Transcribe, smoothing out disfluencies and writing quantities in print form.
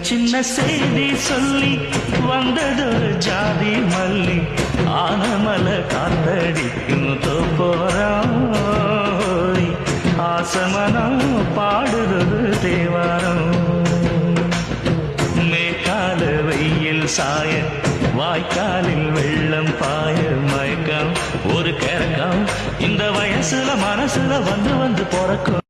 சின்ன செய்தி சொல்லி வந்ததொரு ஜாதி மல்லி ஆனமல காத்தடிக்கும் தோப்போரம் ஆசமனம் பாடுறது தேவாரம் மேற்கால வெயில் சாய வாய்க்காலில் வெள்ளம் பாய மயக்கம் ஒரு கிறக்கம் இந்த வயசுல மனசுல வந்து வந்து பிறக்கும்